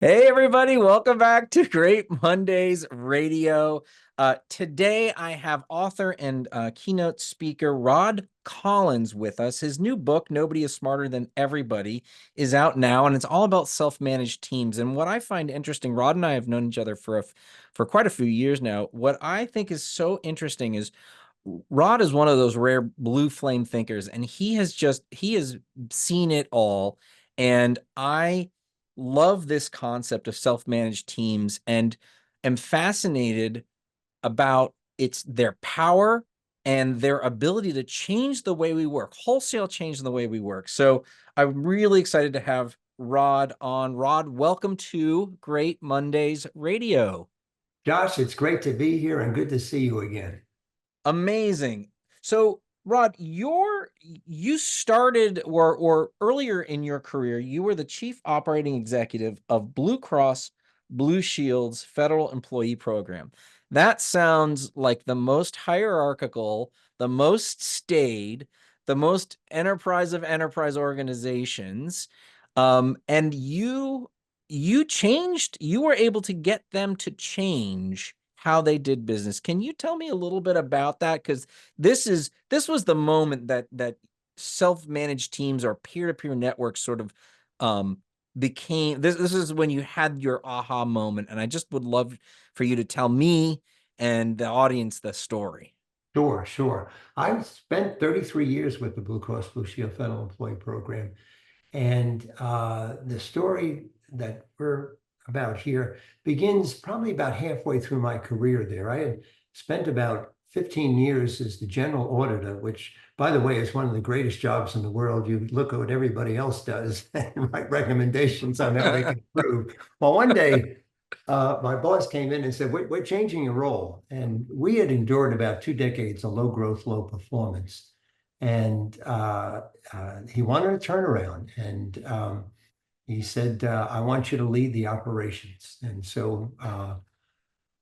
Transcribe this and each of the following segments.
Hey, everybody, welcome back to Great Mondays Radio. Today, I have author and keynote speaker Rod Collins with us. His new book, Nobody is Smarter Than Everybody, is out now, and it's all about self-managed teams. And what I find interesting, Rod and I have known each other for quite a few years now. What I think is so interesting is Rod is one of those rare blue flame thinkers, and he has seen it all. And I love this concept of self-managed teams and am fascinated about their power and their ability to change the way we work, wholesale change the way we work. So I'm really excited to have Rod on. Rod, welcome to Great Mondays Radio. Josh, it's great to be here and good to see you again. Amazing. So, Rod, you started or earlier in your career, you were the chief operating executive of Blue Cross Blue Shield's federal employee program. That sounds like the most hierarchical, the most staid, the most enterprise of enterprise organizations. And you were able to get them to change how they did business. Can you tell me a little bit about that? Because this was the moment that self-managed teams or peer-to-peer networks sort of became this is when you had your aha moment. And I just would love for you to tell me and the audience the story. Sure, sure. I've spent 33 years with the Blue Cross Blue Shield Federal Employee Program, and the story that we're about here begins probably about halfway through my career there. I had spent about 15 years as the general auditor, which, by the way, is one of the greatest jobs in the world. You look at what everybody else does and write recommendations on how they can improve. Well, one day, my boss came in and said, we're changing your role. And we had endured about 2 decades of low growth, low performance. And he wanted a turnaround. And he said, I want you to lead the operations. And so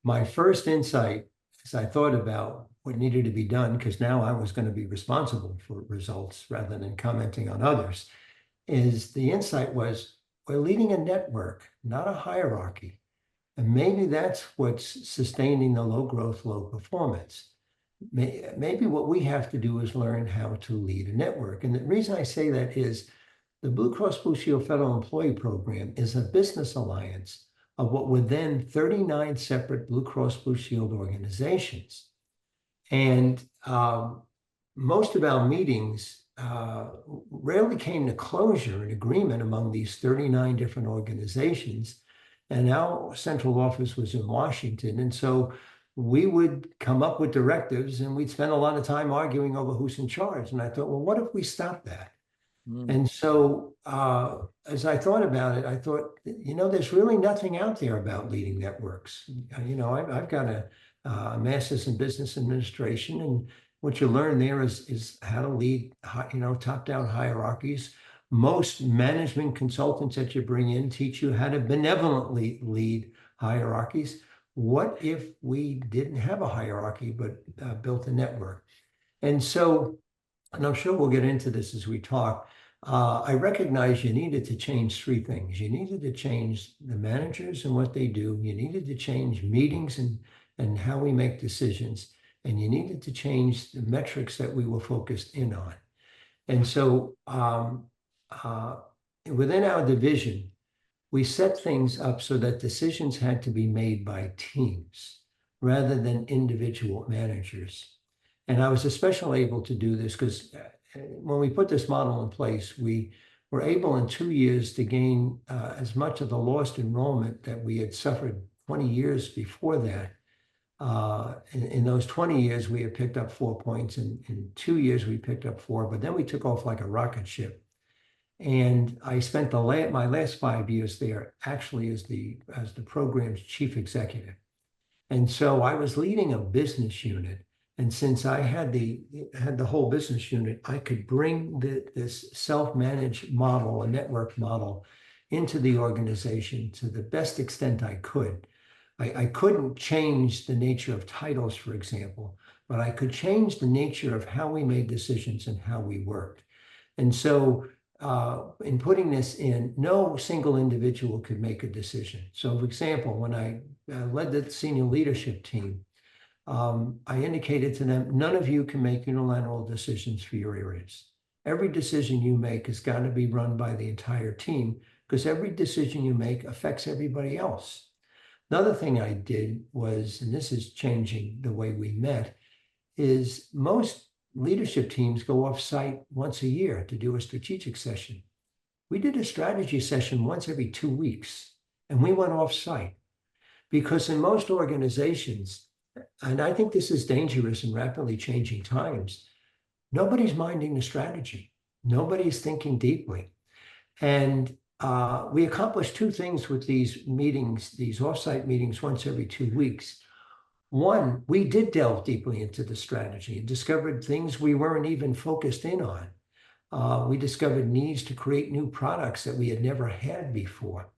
my first insight, as I thought about what needed to be done, because now I was going to be responsible for results rather than commenting on others, is the insight was we're leading a network, not a hierarchy. And maybe that's what's sustaining the low growth, low performance. Maybe what we have to do is learn how to lead a network. And the reason I say that is the Blue Cross Blue Shield Federal Employee Program is a business alliance of what were then 39 separate Blue Cross Blue Shield organizations. And most of our meetings rarely came to closure and agreement among these 39 different organizations. And our central office was in Washington. And so we would come up with directives and we'd spend a lot of time arguing over who's in charge. And I thought, well, what if we stop that? Mm. And so as I thought about it, I thought, there's really nothing out there about leading networks. I've got a master's in business administration, and what you learn there is how to lead, top-down hierarchies. Most management consultants that you bring in teach you how to benevolently lead hierarchies. What if we didn't have a hierarchy, but built a network? And so, and I'm sure we'll get into this as we talk, I recognize you needed to change three things. You needed to change the managers and what they do. You needed to change meetings and how we make decisions. And you needed to change the metrics that we were focused in on. And so uh, within our division, we set things up so that decisions had to be made by teams rather than individual managers. And I was especially able to do this because when we put this model in place, we were able in 2 years to gain as much of the lost enrollment that we had suffered 20 years before that. In those 20 years, we had picked up 4 points. In 2 years, we picked up four, but then we took off like a rocket ship. And I spent my last 5 years there actually as the program's chief executive. And so I was leading a business unit. And since I had the whole business unit, I could bring this self-managed model, a network model, into the organization to the best extent I could. I couldn't change the nature of titles, for example, but I could change the nature of how we made decisions and how we worked. And so in putting this in, no single individual could make a decision. So, for example, when I led the senior leadership team, I indicated to them, none of you can make unilateral decisions for your areas. Every decision you make has got to be run by the entire team because every decision you make affects everybody else. Another thing I did was, and this is changing the way we met, is most leadership teams go off site once a year to do a strategic session. We did a strategy session once every 2 weeks, and we went off site because in most organizations, and I think this is dangerous in rapidly changing times, nobody's minding the strategy. Nobody's thinking deeply. And we accomplished two things with these meetings, these offsite meetings once every 2 weeks. One, we did delve deeply into the strategy and discovered things we weren't even focused in on. We discovered needs to create new products that we had never had before.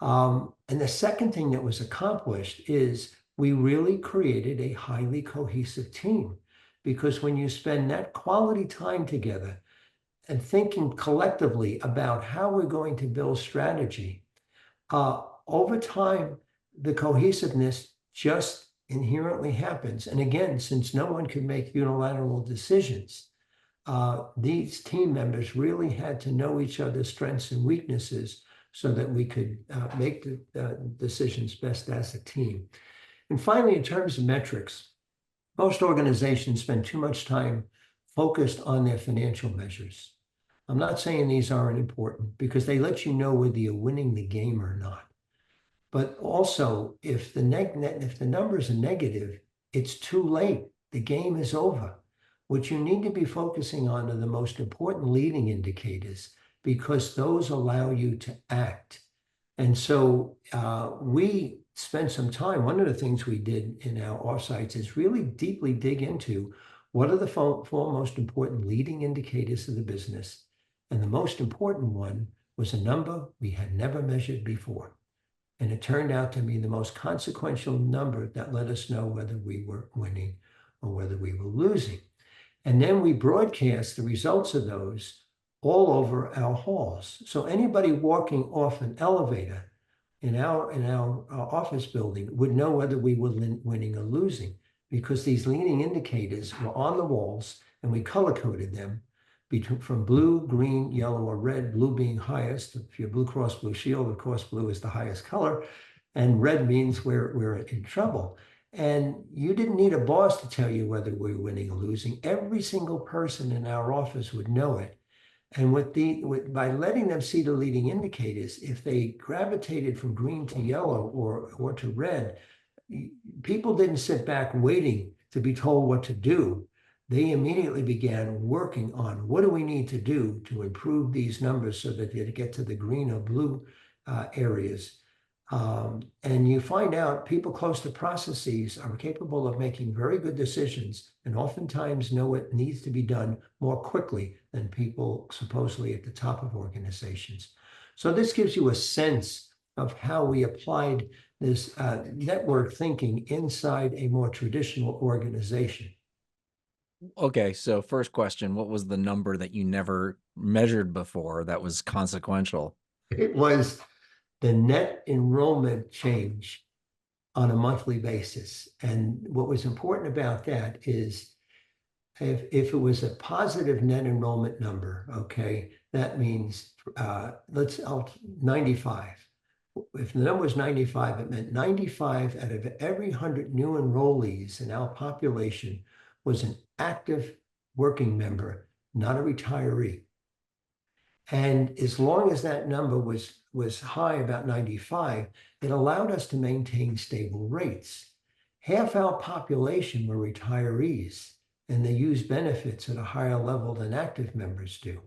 And the second thing that was accomplished is we really created a highly cohesive team because when you spend that quality time together and thinking collectively about how we're going to build strategy, over time, the cohesiveness just inherently happens. And again, since no one could make unilateral decisions, these team members really had to know each other's strengths and weaknesses so that we could make the decisions best as a team. And finally, in terms of metrics, most organizations spend too much time focused on their financial measures. I'm not saying these aren't important because they let you know whether you're winning the game or not. But also, if the numbers are negative, it's too late. The game is over. What you need to be focusing on are the most important leading indicators because those allow you to act. And so we spent some time. One of the things we did in our offsites is really deeply dig into what are the four most important leading indicators of the business. And the most important one was a number we had never measured before. And it turned out to be the most consequential number that let us know whether we were winning or whether we were losing. And then we broadcast the results of those all over our halls. So anybody walking off an elevator in our office building would know whether we were winning or losing because these leading indicators were on the walls and we color coded them from blue, green, yellow, or red, blue being highest. If you're Blue Cross Blue Shield, of course, blue is the highest color, and red means we're in trouble. And you didn't need a boss to tell you whether we were winning or losing. Every single person in our office would know it. And by letting them see the leading indicators, if they gravitated from green to yellow or to red, people didn't sit back waiting to be told what to do. They immediately began working on what do we need to do to improve these numbers so that they get to the green or blue areas. And you find out people close to processes are capable of making very good decisions and oftentimes know what needs to be done more quickly than people supposedly at the top of organizations. So this gives you a sense of how we applied this network thinking inside a more traditional organization. Okay, so first question, what was the number that you never measured before that was consequential? It was the net enrollment change on a monthly basis. And what was important about that is if it was a positive net enrollment number, okay, that means 95. If the number was 95, it meant 95 out of every 100 new enrollees in our population was an active working member, not a retiree. And as long as that number was high, about 95, it allowed us to maintain stable rates. Half our population were retirees, and they use benefits at a higher level than active members do.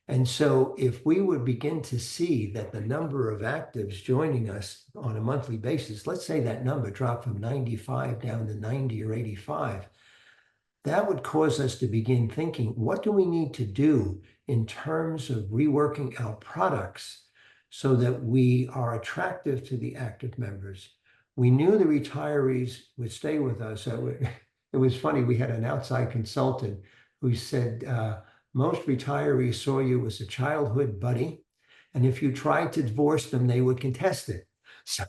And so if we would begin to see that the number of actives joining us on a monthly basis, let's say that number dropped from 95 down to 90 or 85, that would cause us to begin thinking, what do we need to do in terms of reworking our products so that we are attractive to the active members? We knew the retirees would stay with us. It was funny, we had an outside consultant who said, most retirees saw you as a childhood buddy. And if you tried to divorce them, they would contest it. So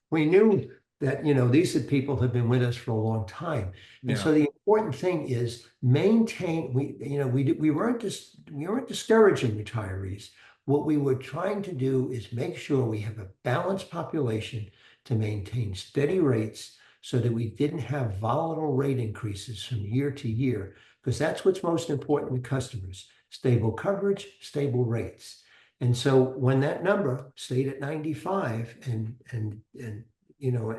we knew that, these people have been with us for a long time. And Yeah. so the important thing is maintain, we weren't discouraging retirees. What we were trying to do is make sure we have a balanced population to maintain steady rates so that we didn't have volatile rate increases from year to year, because that's what's most important to customers: stable coverage, stable rates. And so when that number stayed at 95 and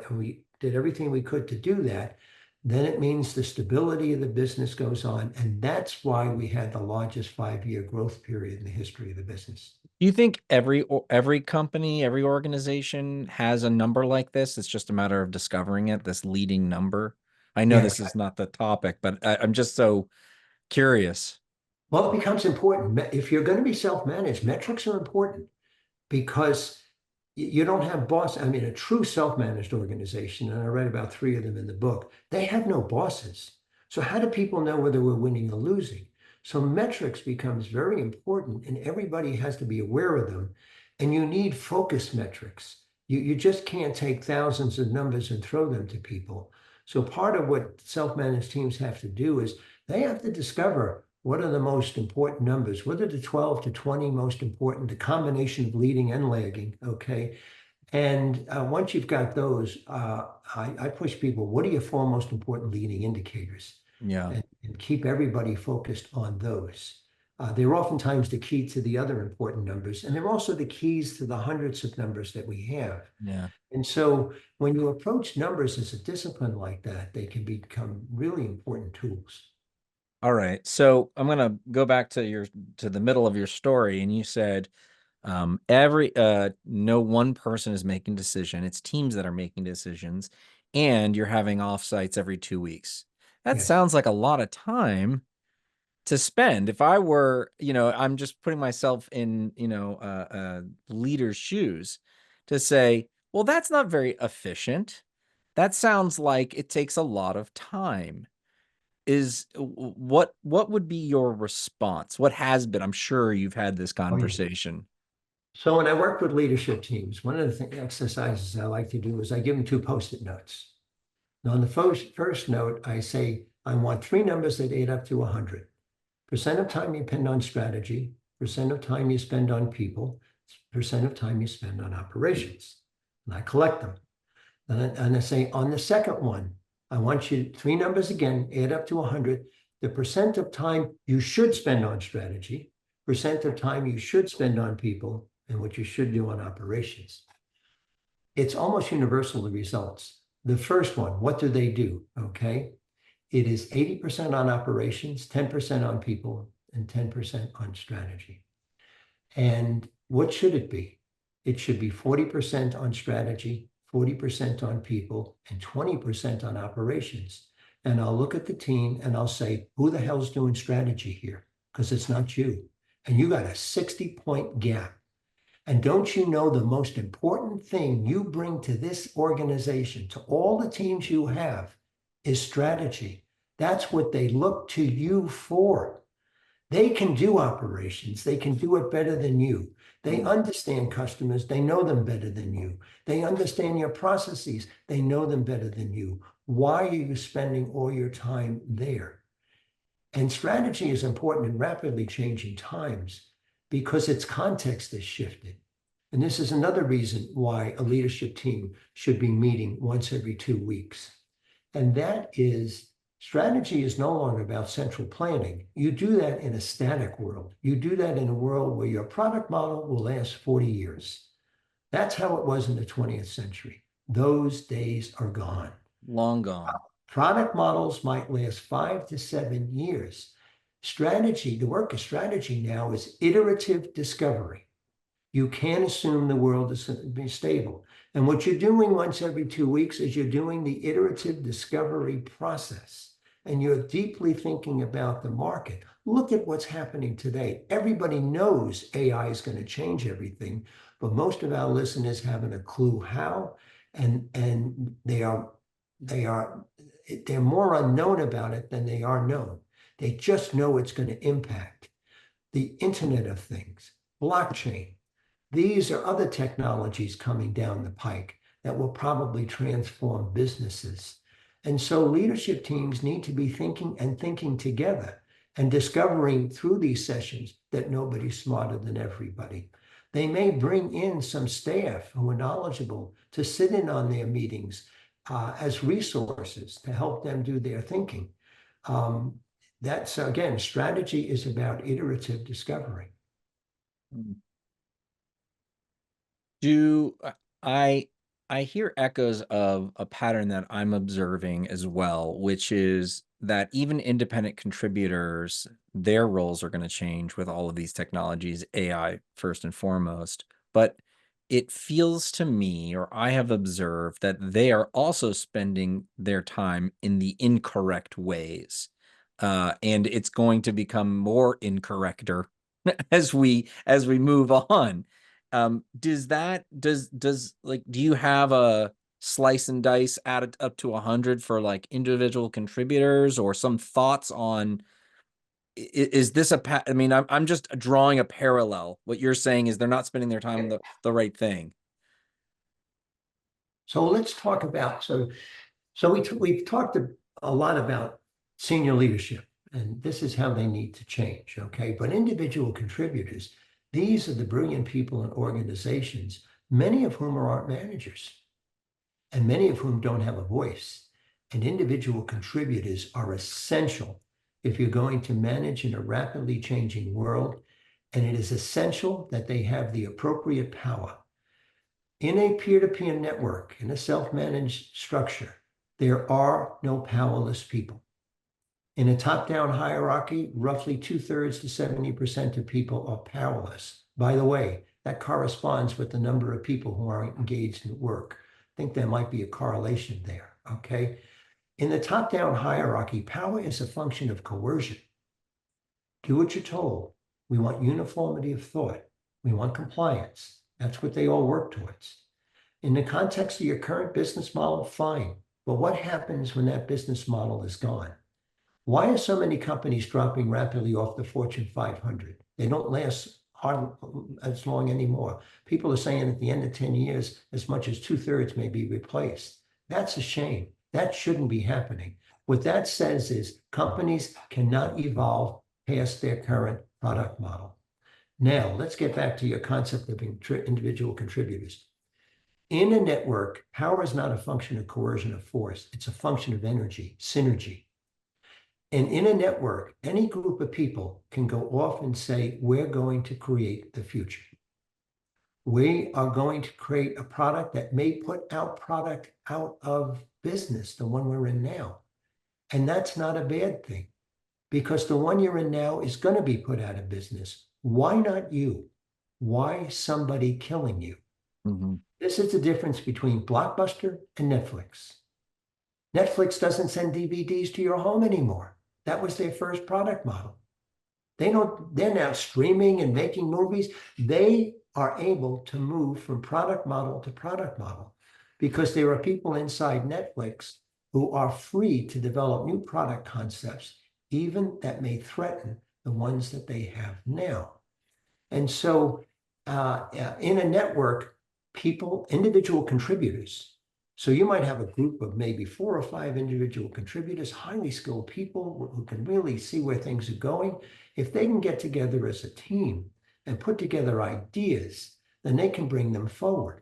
we did everything we could to do that, then it means the stability of the business goes on. And that's why we had the largest 5-year growth period in the history of the business. Do you think every company, every organization has a number like this? It's just a matter of discovering it, this leading number. I know Yeah. this is not the topic, but I'm just so curious. Well, it becomes important. If you're going to be self-managed, metrics are important because you don't have boss. I mean, a true self-managed organization, and I read about 3 of them in the book, they have no bosses. So how do people know whether we're winning or losing? So metrics becomes very important, and everybody has to be aware of them. And you need focus metrics. You just can't take thousands of numbers and throw them to people. So part of what self-managed teams have to do is they have to discover what are the most important numbers? What are the 12 to 20 most important, the combination of leading and lagging, okay? And once you've got those, I push people, what are your 4 most important leading indicators? Yeah. And keep everybody focused on those. They're oftentimes the key to the other important numbers, and they're also the keys to the hundreds of numbers that we have. Yeah. And so when you approach numbers as a discipline like that, they can become really important tools. All right. So I'm gonna go back to the middle of your story, and you said every no one person is making decision. It's teams that are making decisions, and you're having offsites every 2 weeks. That Yes. sounds like a lot of time to spend. If I were, I'm just putting myself in, leader's shoes to say, well, that's not very efficient. That sounds like it takes a lot of time. What would be your response? What has been? I'm sure you've had this Oh, yeah. conversation. So when I work with leadership teams, one of the exercises I like to do is I give them 2 Post-it notes. Now, on the first note, I say, I want 3 numbers that add up to 100. Percent of time you spend on strategy, percent of time you spend on people, percent of time you spend on operations. And I collect them. And I say, on the second one, I want you 3 numbers again, add up to 100. The percent of time you should spend on strategy, percent of time you should spend on people, and what you should do on operations. It's almost universal, the results. The first one, what do they do? Okay. It is 80% on operations, 10% on people, and 10% on strategy. And what should it be? It should be 40% on strategy, 40% on people, and 20% on operations. And I'll look at the team and I'll say, who the hell's doing strategy here? Because it's not you. And you got a 60-point gap. And don't you know the most important thing you bring to this organization, to all the teams you have, is strategy. That's what they look to you for. They can do operations. They can do it better than you. They understand customers. They know them better than you. They understand your processes. They know them better than you. Why are you spending all your time there? And strategy is important in rapidly changing times because its context has shifted. And this is another reason why a leadership team should be meeting once every 2 weeks. And that is, strategy is no longer about central planning. You do that in a static world. You do that in a world where your product model will last 40 years. That's how it was in the 20th century. Those days are gone. Long gone. Product models might last 5 to 7 years. Strategy, the work of strategy now is iterative discovery. You can't assume the world is going to be stable. And what you're doing once every 2 weeks is you're doing the iterative discovery process. And you're deeply thinking about the market. Look at what's happening today. Everybody knows AI is going to change everything, but most of our listeners haven't a clue how, and they're more unknown about it than they are known. They just know it's going to impact. the Internet of Things, blockchain. These are other technologies coming down the pike that will probably transform businesses. And so leadership teams need to be thinking together and discovering through these sessions that nobody's smarter than everybody. They may bring in some staff who are knowledgeable to sit in on their meetings as resources to help them do their thinking. That's, again, strategy is about iterative discovery. Do I I hear echoes of a pattern that I'm observing as well, which is that even independent contributors, their roles are going to change with all of these technologies, AI first and foremost. But it feels to me, or I have observed, that they are also spending their time in the incorrect ways. And it's going to become more incorrecter as we move on. Does like, do you have a slice and dice added up to 100 for like individual contributors, or some thoughts on, is this I mean, I'm just drawing a parallel. What you're saying is they're not spending their time on the right thing. So let's talk about, we've talked a lot about senior leadership, and this is how they need to change, okay? But individual contributors, these are the brilliant people in organizations, many of whom aren't managers, and many of whom don't have a voice. And individual contributors are essential if you're going to manage in a rapidly changing world, and it is essential that they have the appropriate power. In a peer-to-peer network, in a self-managed structure, there are no powerless people. In a top-down hierarchy, roughly 2/3 to 70% of people are powerless. By the way, that corresponds with the number of people who are engaged in work. I think there might be a correlation there, okay? In the top-down hierarchy, power is a function of coercion. Do what you're told. We want uniformity of thought. We want compliance. That's what they all work towards. In the context of your current business model, fine. But what happens when that business model is gone? Why are so many companies dropping rapidly off the Fortune 500? They don't last as long anymore. People are saying at the end of 10 years, as much as 2/3 may be replaced. That's a shame. That shouldn't be happening. What that says is companies cannot evolve past their current product model. Now, let's get back to your concept of individual contributors. In a network, power is not a function of coercion of force. It's a function of energy, synergy. And in a network, any group of people can go off and say, we're going to create the future. We are going to create a product that may put our product out of business, the one we're in now. And that's not a bad thing, because the one you're in now is going to be put out of business. Why not you? Why somebody killing you? Mm-hmm. This is the difference between Blockbuster and Netflix. Netflix doesn't send DVDs to your home anymore. That was their first product model. They're now streaming and making movies. They are able to move from product model to product model because there are people inside Netflix who are free to develop new product concepts, even that may threaten the ones that they have now. And so in a network, individual contributors. So you might have a group of maybe 4 or 5 individual contributors, highly skilled people who can really see where things are going. If they can get together as a team and put together ideas, then they can bring them forward.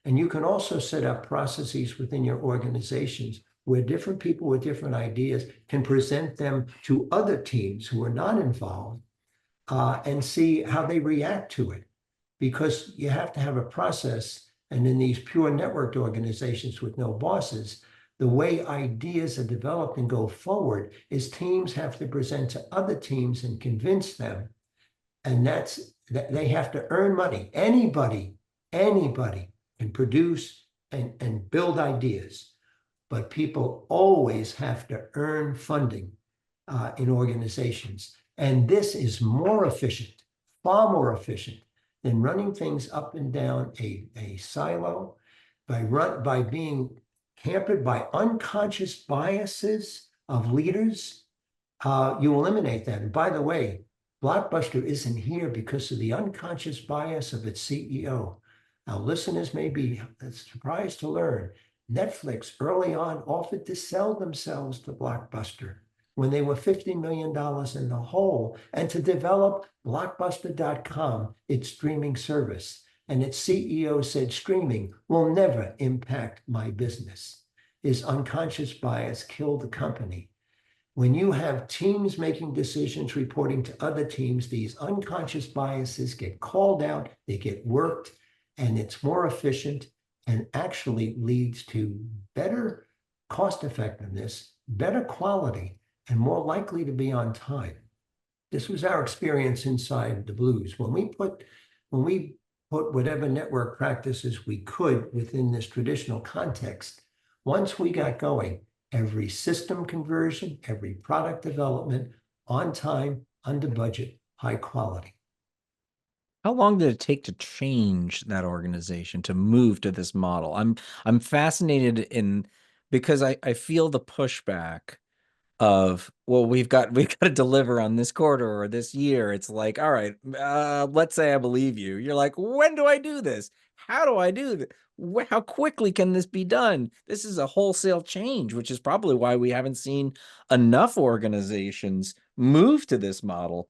And you can also set up processes within your organizations where different people with different ideas can present them to other teams who are not involved and see how they react to it. Because you have to have a process. And in these pure networked organizations with no bosses, the way ideas are developed and go forward is teams have to present to other teams and convince them. And that they have to earn money. Anybody can produce and build ideas, but people always have to earn funding in organizations. And this is more efficient, far more efficient than running things up and down a silo, by being hampered by unconscious biases of leaders. You eliminate that. And by the way, Blockbuster isn't here because of the unconscious bias of its CEO. Our listeners may be surprised to learn Netflix early on offered to sell themselves to Blockbuster when they were $50 million in the hole and to develop Blockbuster.com, its streaming service. And its CEO said streaming will never impact my business. His unconscious bias killed the company. When you have teams making decisions, reporting to other teams, these unconscious biases get called out, they get worked, and it's more efficient and actually leads to better cost effectiveness, better quality, and more likely to be on time. This was our experience inside the Blues. When we put whatever network practices we could within this traditional context, once we got going, every system conversion, every product development, on time, under budget, high quality. How long did it take to change that organization to move to this model? I'm fascinated in because I feel the pushback of, well, we've got to deliver on this quarter or this year. It's like, all right, let's say I believe you. You're like, when do I do this? How do I do this? How quickly can this be done? This is a wholesale change, which is probably why we haven't seen enough organizations move to this model.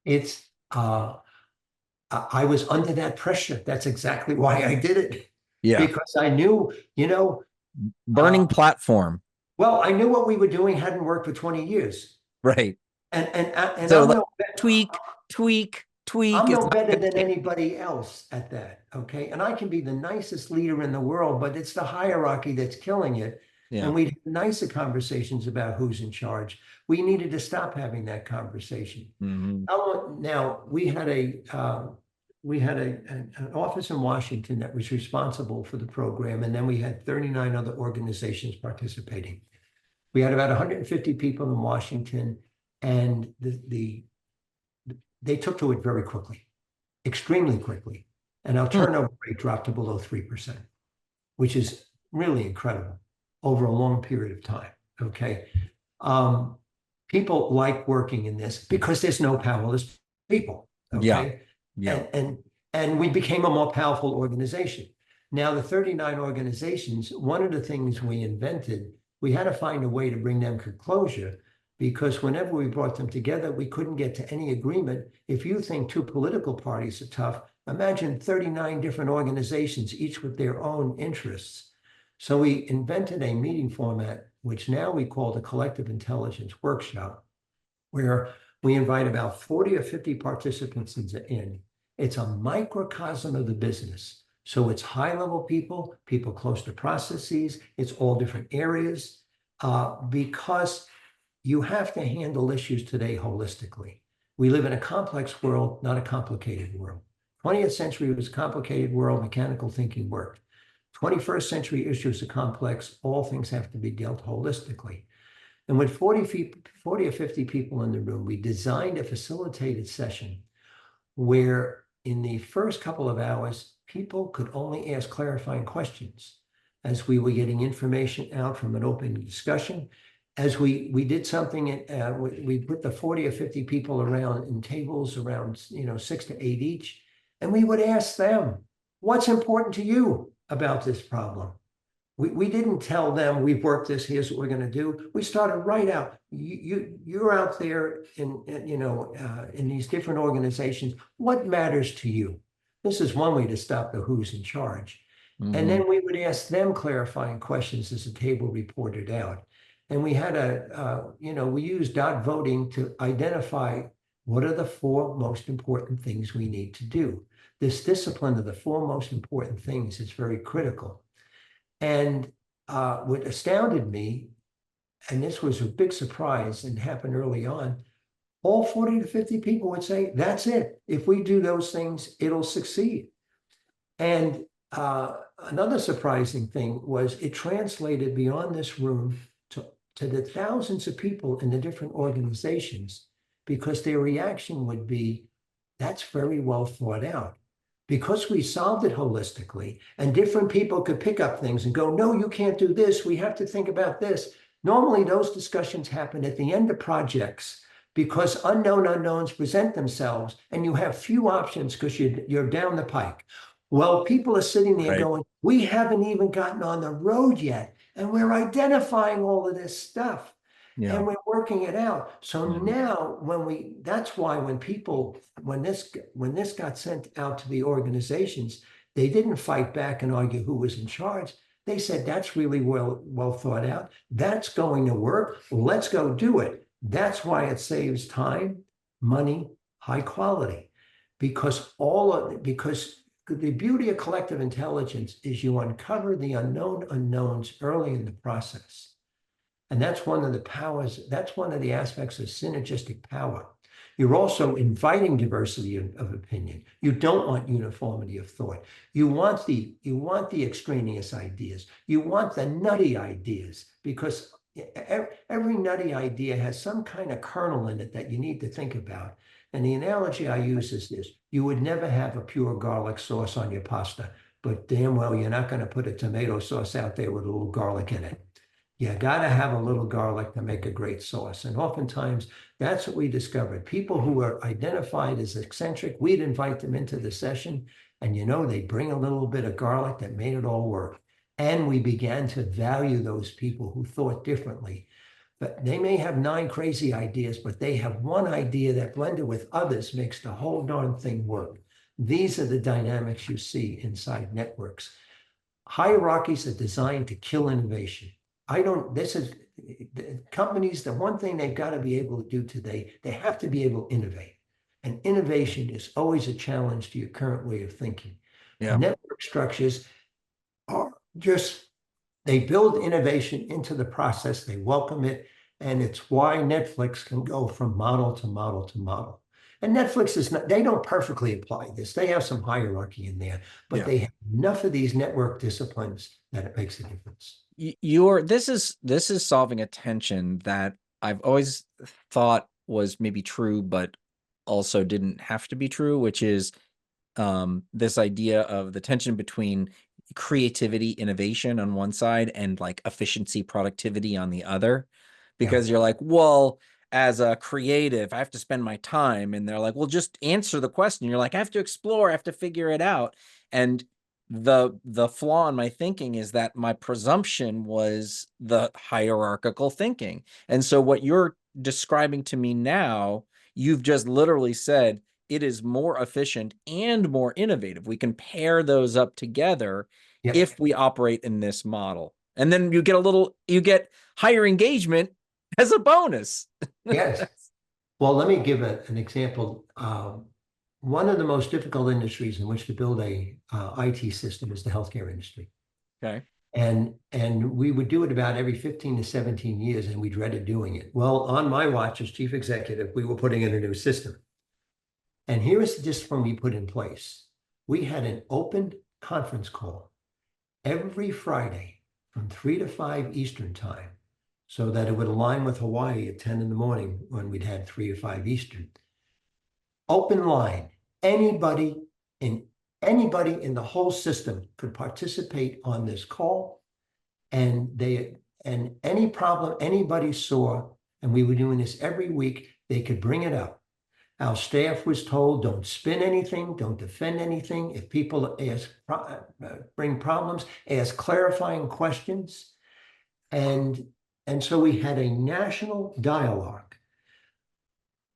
It's I was under that pressure. That's exactly why I did it. Yeah. Because I knew, Burning platform. well, I knew what we were doing hadn't worked for 20 years. Right. And So like tweak, tweak, tweak. I'm It's no not better going to than change. anybody else at that. Okay. And I can be the nicest leader in the world, but it's the hierarchy that's killing it. Yeah. And we had nicer conversations about who's in charge. We needed to stop having that conversation. Mhm. Now we had an office in Washington that was responsible for the program, and then we had 39 other organizations participating. We had about 150 people in Washington, and they took to it very quickly, extremely quickly. And our Hmm. turnover rate dropped to below 3%, which is really incredible over a long period of time. Okay. Um, People like working in this because there's no powerless people. Yeah. Okay. Yeah. And we became a more powerful organization. Now, the 39 organizations, one of the things we invented, we had to find a way to bring them to closure because whenever we brought them together, we couldn't get to any agreement. If you think two political parties are tough, imagine 39 different organizations, each with their own interests. So we invented a meeting format, which now we call the Collective Intelligence Workshop, where we invite about 40 or 50 participants in. It's a microcosm of the business. So it's high-level people close to processes. It's all different areas because you have to handle issues today holistically. We live in a complex world, not a complicated world. 20th century was a complicated world, mechanical thinking worked. 21st century issues are complex. All things have to be dealt holistically. And with 40 or 50 people in the room, we designed a facilitated session where in the first couple of hours, people could only ask clarifying questions as we were getting information out from an open discussion. As we did something, we put the 40 or 50 people around in tables around 6 to 8 each, and we would ask them, what's important to you about this problem? We didn't tell them we've worked this, here's what we're going to do. We started right out. You're out there in these different organizations. What matters to you? This is one way to stop the who's in charge. And Mhm. then we would ask them clarifying questions as the table reported out. And we had we used dot voting to identify what are the four most important things we need to do. This discipline of the four most important things is very critical. And what astounded me, and this was a big surprise and happened early on, all 40 to 50 people would say, that's it. If we do those things, it'll succeed. And another surprising thing was it translated beyond this room to the thousands of people in the different organizations because their reaction would be, that's very well thought out. Because we solved it holistically and different people could pick up things and go, no, you can't do this. We have to think about this. Normally, those discussions happen at the end of projects because unknown unknowns present themselves and you have few options because you're down the pike. Well, people are sitting there Right. going, we haven't even gotten on the road yet, and we're identifying all of this stuff Yeah. and we're working it out. So Mhm. now that's why when this got sent out to the organizations, they didn't fight back and argue who was in charge. They said, that's really well thought out. That's going to work. Let's go do it. That's why it saves time, money, high quality, because the beauty of collective intelligence is you uncover the unknown unknowns early in the process. And that's one of the powers, that's one of the aspects of synergistic power. You're also inviting diversity of opinion. You don't want uniformity of thought. You want the extraneous ideas. You want the nutty ideas because every nutty idea has some kind of kernel in it that you need to think about. And the analogy I use is this: you would never have a pure garlic sauce on your pasta, but damn well you're not going to put a tomato sauce out there with a little garlic in it. You got to have a little garlic to make a great sauce. And oftentimes, that's what we discovered. People who are identified as eccentric, we'd invite them into the session, and they bring a little bit of garlic that made it all work. And we began to value those people who thought differently. But they may have 9 crazy ideas, but they have one idea that blended with others makes the whole darn thing work. These are the dynamics you see inside networks. Hierarchies are designed to kill innovation. This is companies, the one thing they've got to be able to do today, they have to be able to innovate. And innovation is always a challenge to your current way of thinking. Yeah. Network structures are just, they build innovation into the process, they welcome it, and it's why Netflix can go from model to model to model. And Netflix is not, they don't perfectly apply this. They have some hierarchy in there, but Yeah. they have enough of these network disciplines that it makes a difference. You're this is solving a tension that I've always thought was maybe true, but also didn't have to be true, which is this idea of the tension between creativity, innovation on one side and like efficiency, productivity on the other. Yeah. Because you're like, well, as a creative, I have to spend my time. And they're like, well, just answer the question. You're like, I have to explore, I have to figure it out. And the flaw in my thinking is that my presumption was the hierarchical thinking. And so what you're describing to me now, you've just literally said, it is more efficient and more innovative. We can pair those up together Yep. if we operate in this model. And then you get higher engagement as a bonus. Yes. Well, let me give an example. One of the most difficult industries in which to build a IT system is the healthcare industry. Okay. And we would do it about every 15 to 17 years, and we dreaded doing it. Well, on my watch as chief executive, we were putting in a new system. And here is the discipline we put in place. We had an open conference call every Friday from 3 to 5 Eastern time so that it would align with Hawaii at 10 in the morning when we'd had 3 to 5 Eastern. Open line. Anybody in anybody in the whole system could participate on this call, and any problem anybody saw, and we were doing this every week, they could bring it up. Our staff was told, don't spin anything, don't defend anything. If people bring problems, ask clarifying questions. And so we had a national dialogue.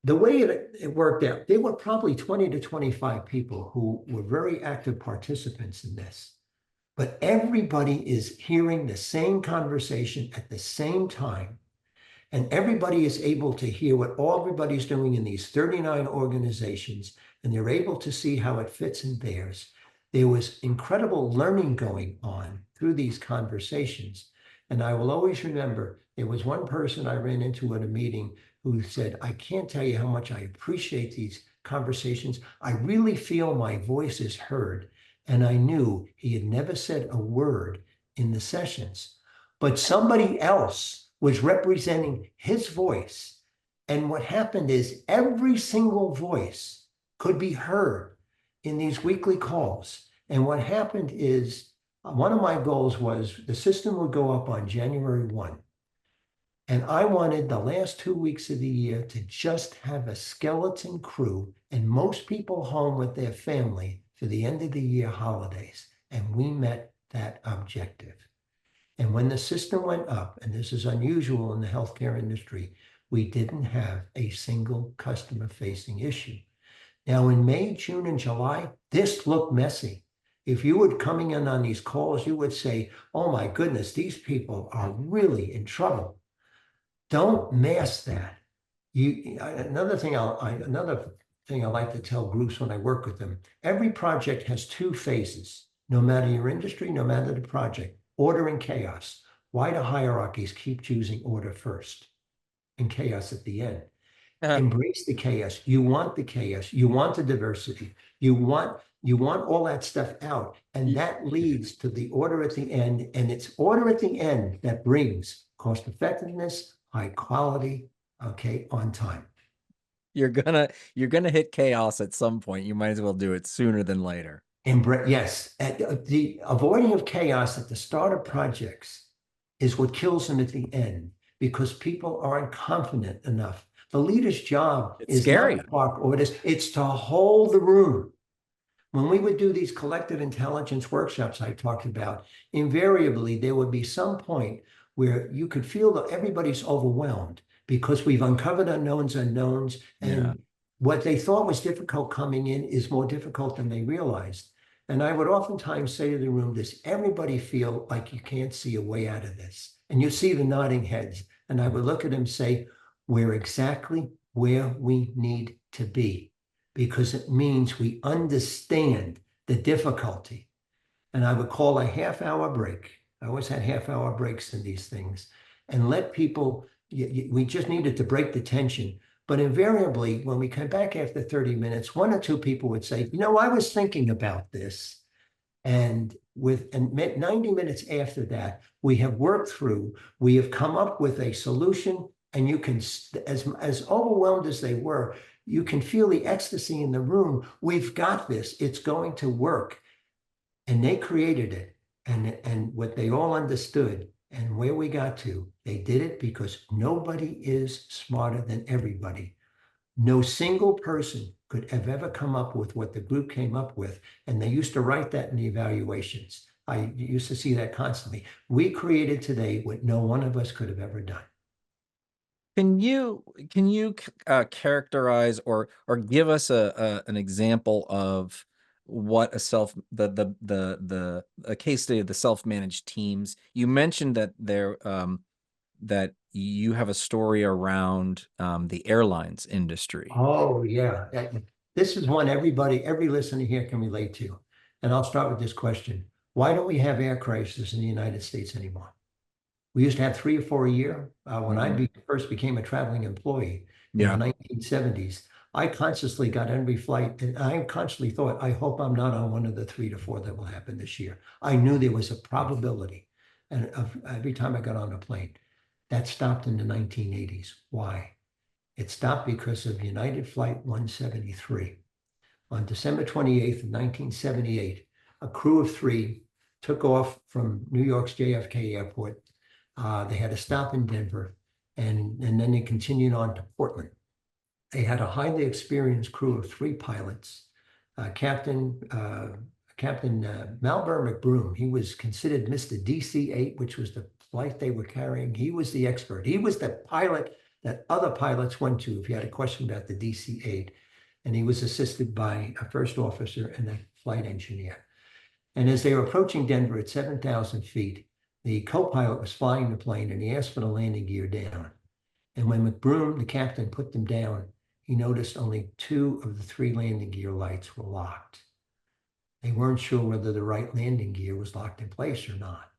The way it worked out, there were probably 20 to 25 people who were very active participants in this. But everybody is hearing the same conversation at the same time. And everybody is able to hear what everybody's doing in these 39 organizations, and they're able to see how it fits in theirs. There was incredible learning going on through these conversations. And I will always remember there was one person I ran into at a meeting who said, I can't tell you how much I appreciate these conversations. I really feel my voice is heard. And I knew he had never said a word in the sessions, but somebody else was representing his voice. And what happened is every single voice could be heard in these weekly calls. And what happened is one of my goals was the system would go up on January 1. And I wanted the last 2 weeks of the year to just have a skeleton crew and most people home with their family for the end of the year holidays. And we met that objective. And when the system went up, and this is unusual in the healthcare industry, we didn't have a single customer facing issue. Now, in May, June, and July, this looked messy. If you were coming in on these calls, you would say, oh my goodness, these people are really in trouble. Don't mask that. Another thing I like to tell groups when I work with them, every project has two phases, no matter your industry, no matter the project, order and chaos. Why do hierarchies keep choosing order first and chaos at the end? Embrace the chaos. You want the chaos. You want the diversity. You want all that stuff out. And that leads to the order at the end. And it's order at the end that brings cost effectiveness, high quality, okay, on time. You're gonna hit chaos at some point. You might as well do it sooner than later. Yes, the avoiding of chaos at the start of projects is what kills them at the end because people aren't confident enough. The leader's job It's is not scary. to park orders, it's to hold the room. When we would do these collective intelligence workshops I talked about, invariably there would be some point where you could feel that everybody's overwhelmed because we've uncovered unknowns, Yeah. and what they thought was difficult coming in is more difficult than they realized. And I would oftentimes say to the room, does everybody feel like you can't see a way out of this? And you see the nodding heads. And I would look at them and say, we're exactly where we need to be because it means we understand the difficulty. And I would call a half-hour break. I always had half-hour breaks in these things and let people, we just needed to break the tension. But invariably, when we come back after 30 minutes, one or two people would say, I was thinking about this. And 90 minutes after that, we have worked through, we have come up with a solution, and you can, as overwhelmed as they were, you can feel the ecstasy in the room. We've got this. It's going to work. And they created it. And what they all understood and where we got to, they did it because nobody is smarter than everybody. No single person could have ever come up with what the group came up with. And they used to write that in the evaluations. I used to see that constantly. We created today what no one of us could have ever done. Can you characterize or give us an example of what a case study of the self-managed teams? You mentioned that that you have a story around the airlines industry. Oh, yeah. This is one every listener here can relate to. And I'll start with this question. Why don't we have air crises in the United States anymore? We used to have 3 or 4 a year. When I Mhm. first became a traveling employee in the Yeah. 1970s, I consciously got every flight, and I consciously thought, I hope I'm not on one of the 3 to 4 that will happen this year. I knew there was a probability, and every time I got on a plane, that stopped in the 1980s. Why? It stopped because of United Flight 173. On December 28th, 1978, a crew of three took off from New York's JFK Airport. They had a stop in Denver, and then they continued on to Portland. They had a highly experienced crew of three pilots. Captain Malbert McBroom, he was considered Mr. DC-8, which was the flight they were carrying. He was the expert. He was the pilot that other pilots went to if you had a question about the DC-8. And he was assisted by a first officer and a flight engineer. And as they were approaching Denver at 7,000 feet, the co-pilot was flying the plane and he asked for the landing gear down. And when McBroom, the captain, put them down, he noticed only two of the three landing gear lights were locked. They weren't sure whether the right landing gear was locked in place or not.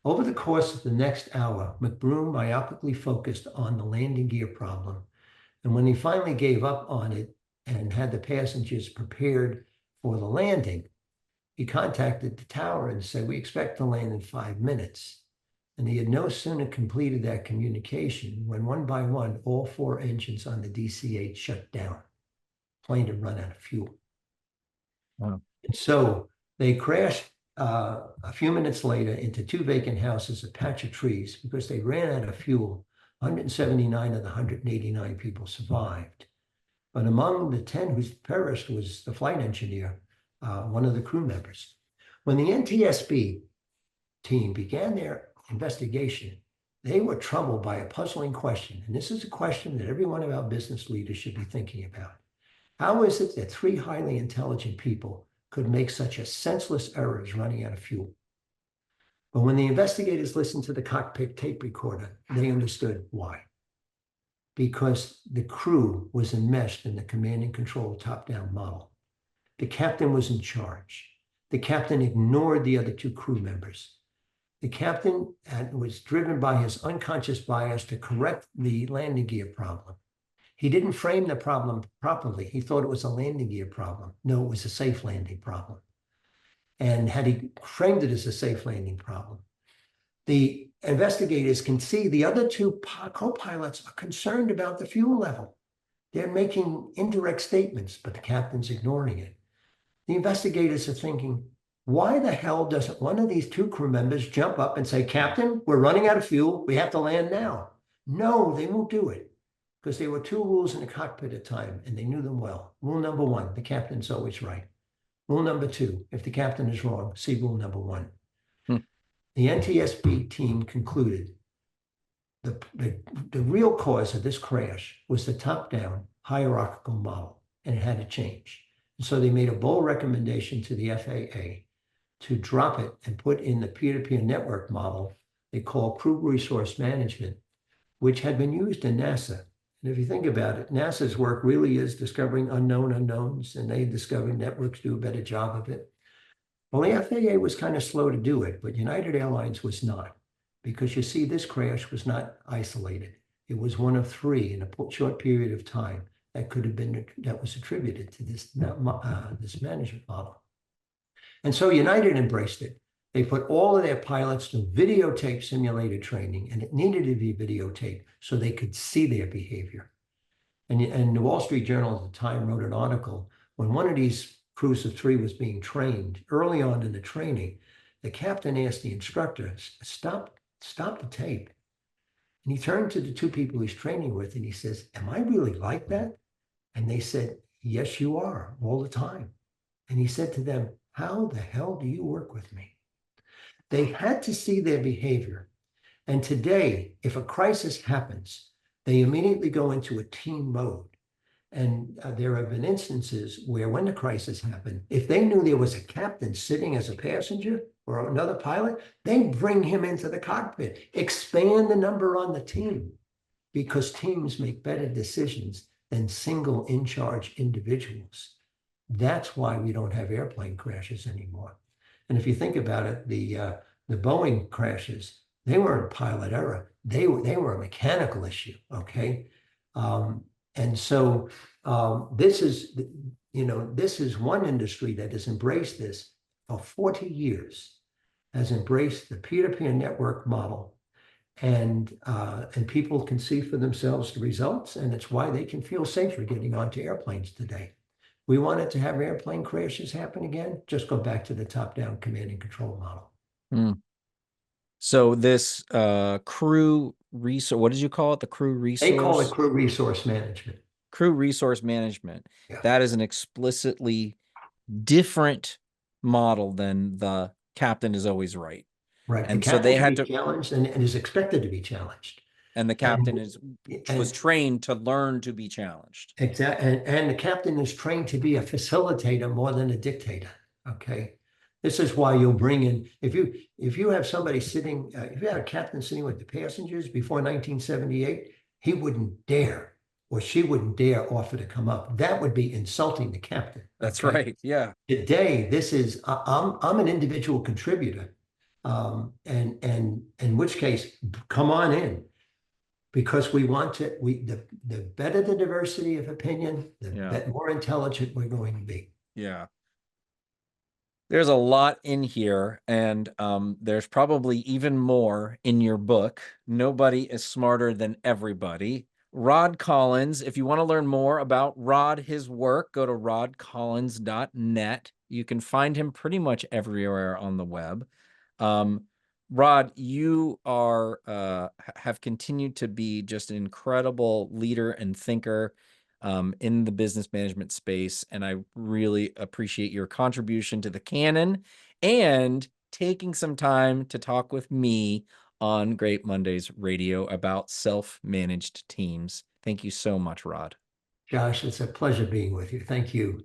Over the course of the next hour, McBroom myopically focused on the landing gear problem. And when he finally gave up on it and had the passengers prepared for the landing, he contacted the tower and said, we expect to land in 5 minutes. And he had no sooner completed that communication when one by one, all four engines on the DC-8 shut down. Plane had run out of fuel. Wow. And so they crashed a few minutes later into two vacant houses, a patch of trees, because they ran out of fuel 179 of the 189 people survived. But among the 10 who perished was the flight engineer, one of the crew members. When the NTSB team began their investigation, they were troubled by a puzzling question. And this is a question that every one of our business leaders should be thinking about. How is it that three highly intelligent people could make such a senseless error as running out of fuel? But when the investigators listened to the cockpit tape recorder, they understood why. Because the crew was enmeshed in the command and control top-down model. The captain was in charge. The captain ignored the other two crew members. The captain was driven by his unconscious bias to correct the landing gear problem. He didn't frame the problem properly. He thought it was a landing gear problem. No, it was a safe landing problem. And had he framed it as a safe landing problem, the investigators can see the other two co-pilots are concerned about the fuel level. They're making indirect statements, but the captain's ignoring it. The investigators are thinking, why the hell doesn't one of these two crew members jump up and say, Captain, we're running out of fuel. We have to land now. No, they won't do it because there were two rules in the cockpit at the time and they knew them well. Rule number one, the captain's always right. Rule number two, if the captain is wrong, see rule number one. The NTSB team concluded the real cause of this crash was the top-down hierarchical model, and it had to change. And so they made a bold recommendation to the FAA to drop it and put in the peer-to-peer network model they call crew resource management, which had been used in NASA. And if you think about it, NASA's work really is discovering unknown unknowns, and they discovered networks do a better job of it. Well, the FAA was kind of slow to do it, but United Airlines was not, because you see, this crash was not isolated. It was one of three in a short period of time that could have been, that was attributed to this management model. And so United embraced it. They put all of their pilots through videotape simulated training, and it needed to be videotaped so they could see their behavior. And the Wall Street Journal at the time wrote an article when one of these crews of three was being trained. Early on in the training, the captain asked the instructor, stop the tape. And he turned to the two people he's training with and he says, am I really like that? And they said, yes, you are, all the time. And he said to them, how the hell do you work with me? They had to see their behavior. And today, if a crisis happens, they immediately go into a team mode. And there have been instances where when the crisis happened, if they knew there was a captain sitting as a passenger or another pilot, they bring him into the cockpit, expand the number on the team, because teams make better decisions than single in-charge individuals. That's why we don't have airplane crashes anymore. And if you think about it, the Boeing crashes, they weren't pilot error. They were a mechanical issue, okay? And so this is, this is one industry that has embraced this for 40 years, has embraced the peer-to-peer network model, and people can see for themselves the results, and it's why they can feel safer getting onto airplanes today. We wanted to have airplane crashes happen again, just go back to the top-down command and control model. So this crew resource, what did you call it? The crew resource? They call it crew resource management. Crew resource management. Yeah. That is an explicitly different model than the captain is always right. Right. And so they had to be challenged and is expected to be challenged. And the captain was trained to learn to be challenged. Exactly. And the captain is trained to be a facilitator more than a dictator. Okay. This is why you'll bring in, if you have somebody sitting, if you had a captain sitting with the passengers before 1978, he wouldn't dare, or she wouldn't dare offer to come up. That would be insulting the captain. That's right. Yeah. Today, this is, I'm an individual contributor. And in which case, come on in. Because we want to, the better the diversity of opinion, the more intelligent we're going to be. Yeah. There's a lot in here, and there's probably even more in your book. Nobody is smarter than everybody. Rod Collins, if you want to learn more about Rod, his work, go to rodcollins.net. You can find him pretty much everywhere on the web. Rod, you are have continued to be just an incredible leader and thinker in the business management space, and I really appreciate your contribution to the canon and taking some time to talk with me on Great Mondays Radio about self-managed teams. Thank you so much, Rod. Josh, it's a pleasure being with you. Thank you.